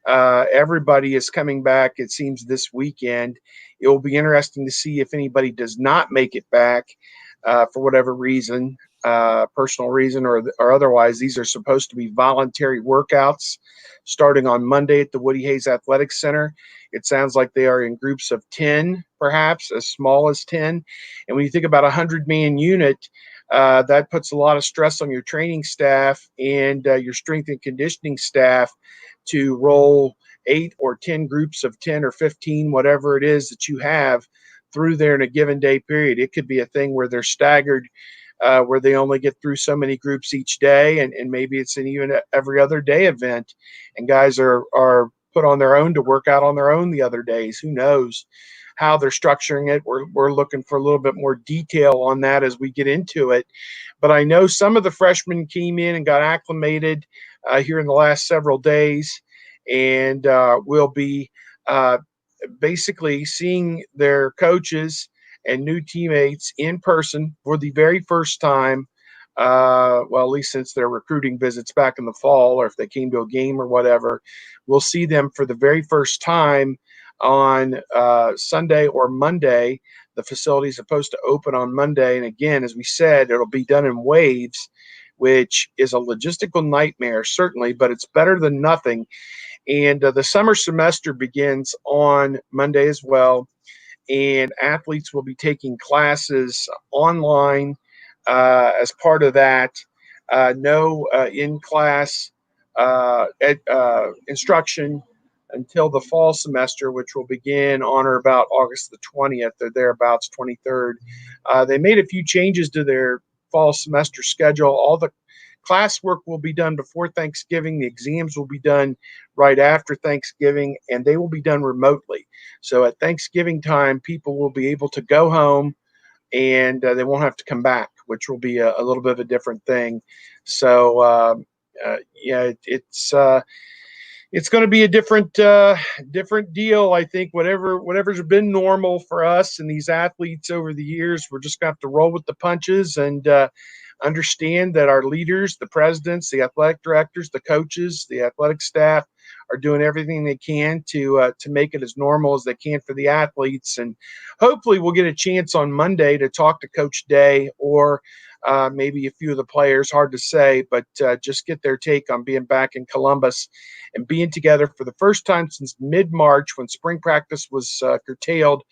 Everybody is coming back, it seems, this weekend. It will be interesting to see if anybody does not make it back for whatever reason, personal reason or otherwise. These are supposed to be voluntary workouts starting on Monday at the Woody Hayes Athletics Center. It sounds like they are in groups of 10, perhaps as small as 10. And when you think about a 100-man unit, that puts a lot of stress on your training staff and your strength and conditioning staff to roll 8 or 10 groups of 10 or 15, whatever it is that you have, through there in a given day period. It could be a thing where they're staggered, where they only get through so many groups each day, and maybe it's an even every other day event, and guys are put on their own to work out on their own the other days. Who knows how they're structuring it? We're looking for a little bit more detail on that as we get into it. But I know some of the freshmen came in and got acclimated here in the last several days, and will be basically seeing their coaches and new teammates in person for the very first time. Well, at least since their recruiting visits back in the fall, or if they came to a game or whatever, we'll see them for the very first time on Sunday or Monday. The facility is supposed to open on Monday. And again, as we said, it'll be done in waves, which is a logistical nightmare, certainly, but it's better than nothing. And the summer semester begins on Monday as well, and athletes will be taking classes online as part of that. No in-class instruction until the fall semester, which will begin on or about August the 20th or thereabouts, 23rd. They made a few changes to their fall semester schedule. All the classwork will be done before Thanksgiving. The exams will be done right after Thanksgiving, and they will be done remotely. So at Thanksgiving time, people will be able to go home, and they won't have to come back, which will be a little bit of a different thing. So, yeah, it's going to be a different deal. I think whatever's been normal for us and these athletes over the years, we're just going to have to roll with the punches. And understand that our leaders, the presidents, the athletic directors, the coaches, the athletic staff are doing everything they can to make it as normal as they can for the athletes. And hopefully we'll get a chance on Monday to talk to Coach Day or maybe a few of the players, hard to say, but just get their take on being back in Columbus and being together for the first time since mid-March, when spring practice was curtailed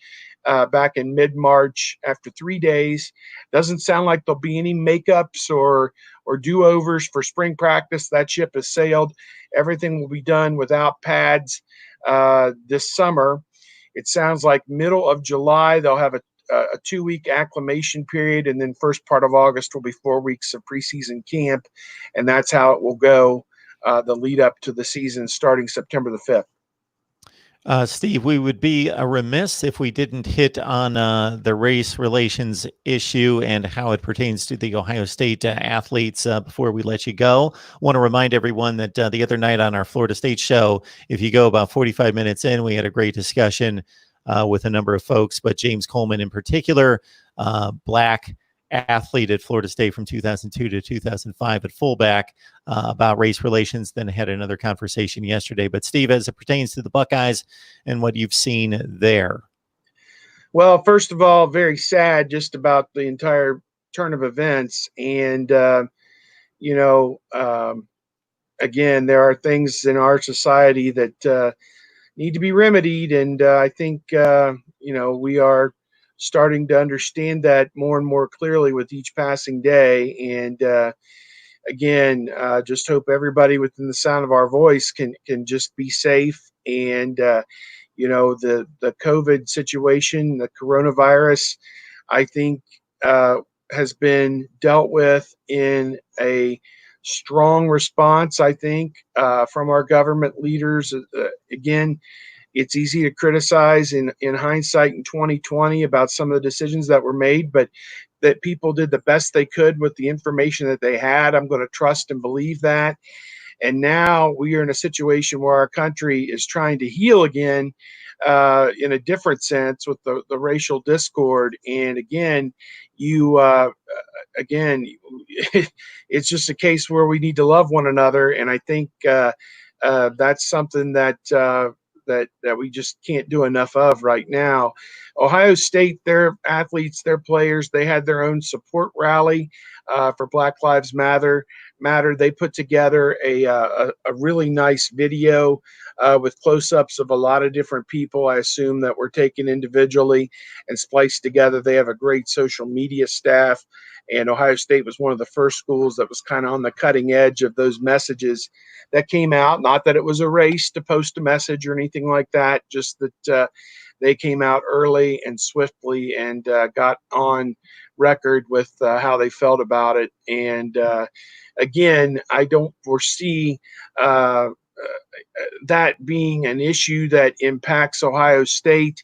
back in mid-March after 3 days. Doesn't sound like there'll be any makeups or do-overs for spring practice. That ship has sailed. Everything will be done without pads this summer. It sounds like middle of July they'll have a 2-week acclimation period, and then first part of August will be 4 weeks of preseason camp, and that's how it will go the lead up to the season starting September the 5th. Steve, we would be remiss if we didn't hit on the race relations issue and how it pertains to the Ohio State athletes before we let you go. I want to remind everyone that the other night on our Florida State show, if you go about 45 minutes in, we had a great discussion with a number of folks, but James Coleman in particular, Black athlete at Florida State from 2002 to 2005 at fullback, about race relations. Then had another conversation yesterday. But Steve, as it pertains to the Buckeyes and what you've seen there. Well, first of all, very sad just about the entire turn of events. And, again, there are things in our society that need to be remedied. And I think, we are starting to understand that more and more clearly with each passing day. And again, just hope everybody within the sound of our voice can just be safe. And the COVID situation, the coronavirus, I think has been dealt with in a strong response, I think, from our government leaders. Again, it's easy to criticize in hindsight in 2020 about some of the decisions that were made, but that people did the best they could with the information that they had. I'm going to trust and believe that. And now we are in a situation where our country is trying to heal again in a different sense with the racial discord. And again, it's just a case where we need to love one another. And I think that's something that we just can't do enough of right now. Ohio State, their athletes, their players, they had their own support rally for Black Lives Matter. They put together a really nice video with close-ups of a lot of different people, I assume, that were taken individually and spliced together. They have a great social media staff, and Ohio State was one of the first schools that was kind of on the cutting edge of those messages that came out. Not that it was a race to post a message or anything like that, just that they came out early and swiftly and got on record with how they felt about it. And again, I don't foresee that being an issue that impacts Ohio State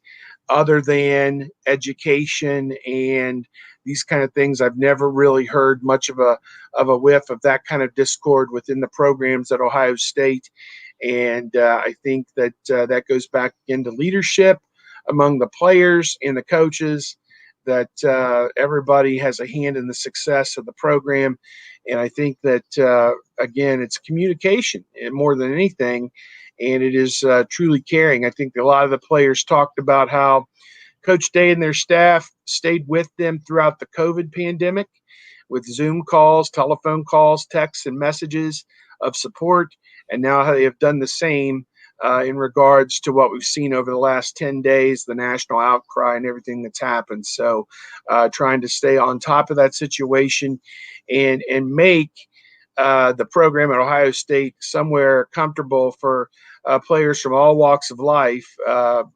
other than education and these kind of things. I've never really heard much of a whiff of that kind of discord within the programs at Ohio State. And I think that that goes back into leadership among the players and the coaches, that everybody has a hand in the success of the program. And I think that, again, it's communication more than anything, and it is truly caring. I think a lot of the players talked about how Coach Day and their staff stayed with them throughout the COVID pandemic with Zoom calls, telephone calls, texts, and messages of support, and now they have done the same in regards to what we've seen over the last 10 days, the national outcry and everything that's happened. So trying to stay on top of that situation and make the program at Ohio State somewhere comfortable for players from all walks of life,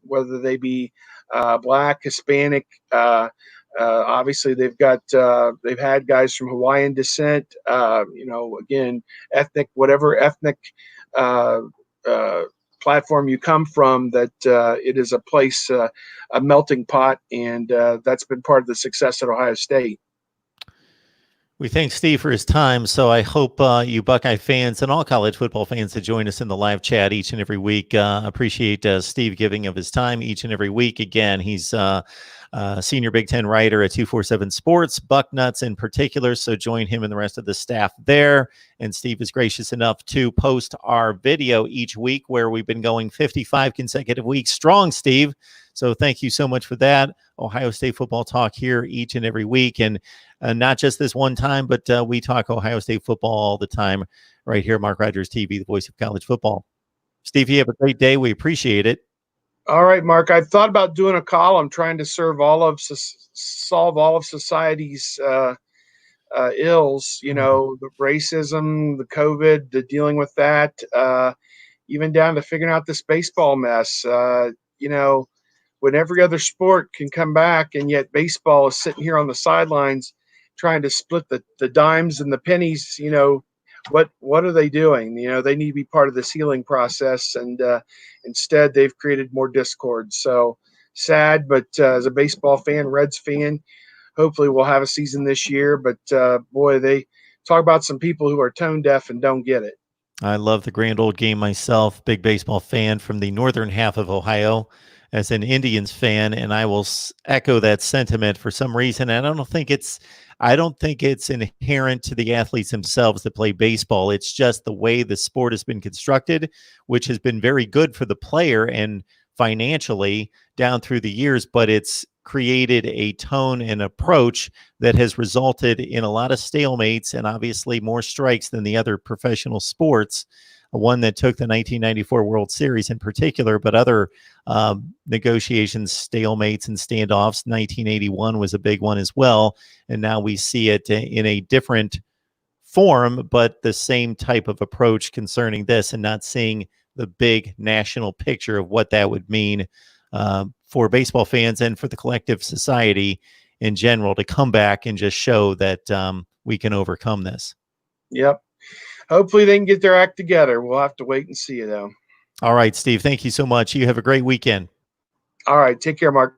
whether they be Black, Hispanic. Obviously, they've had guys from Hawaiian descent, again, ethnic, whatever ethnic platform you come from, that it is a place, a melting pot, and that's been part of the success at Ohio State. We thank Steve for his time. So I hope you Buckeye fans and all college football fans that join us in the live chat each and every week appreciate Steve giving of his time each and every week. Again, he's senior Big Ten writer at 247 Sports, Bucknuts in particular. So join him and the rest of the staff there. And Steve is gracious enough to post our video each week, where we've been going 55 consecutive weeks strong, Steve. So thank you so much for that. Ohio State football talk here each and every week. And not just this one time, but we talk Ohio State football all the time right here, Mark Rogers TV, the voice of college football. Steve, you have a great day. We appreciate it. All right, Mark. I've thought about doing a column trying to solve all of society's ills. You know, the racism, the COVID, the dealing with that, even down to figuring out this baseball mess. You know, when every other sport can come back, and yet baseball is sitting here on the sidelines trying to split the dimes and the pennies. You know, what are they doing? You know, they need to be part of this healing process, and instead they've created more discord. So sad, but as a baseball fan, Reds fan, hopefully we'll have a season this year. But boy, they talk about some people who are tone deaf and don't get it. I love the grand old game myself, big baseball fan from the northern half of Ohio as an Indians fan, and I will echo that sentiment for some reason. And I don't think it's inherent to the athletes themselves that play baseball. It's just the way the sport has been constructed, which has been very good for the player and financially down through the years, but it's created a tone and approach that has resulted in a lot of stalemates and obviously more strikes than the other professional sports. One that took the 1994 World Series in particular, but other negotiations, stalemates, and standoffs. 1981 was a big one as well. And now we see it in a different form, but the same type of approach concerning this, and not seeing the big national picture of what that would mean for baseball fans and for the collective society in general to come back and just show that we can overcome this. Yep. Hopefully they can get their act together. We'll have to wait and see, though. All right, Steve, thank you so much. You have a great weekend. All right. Take care, Mark.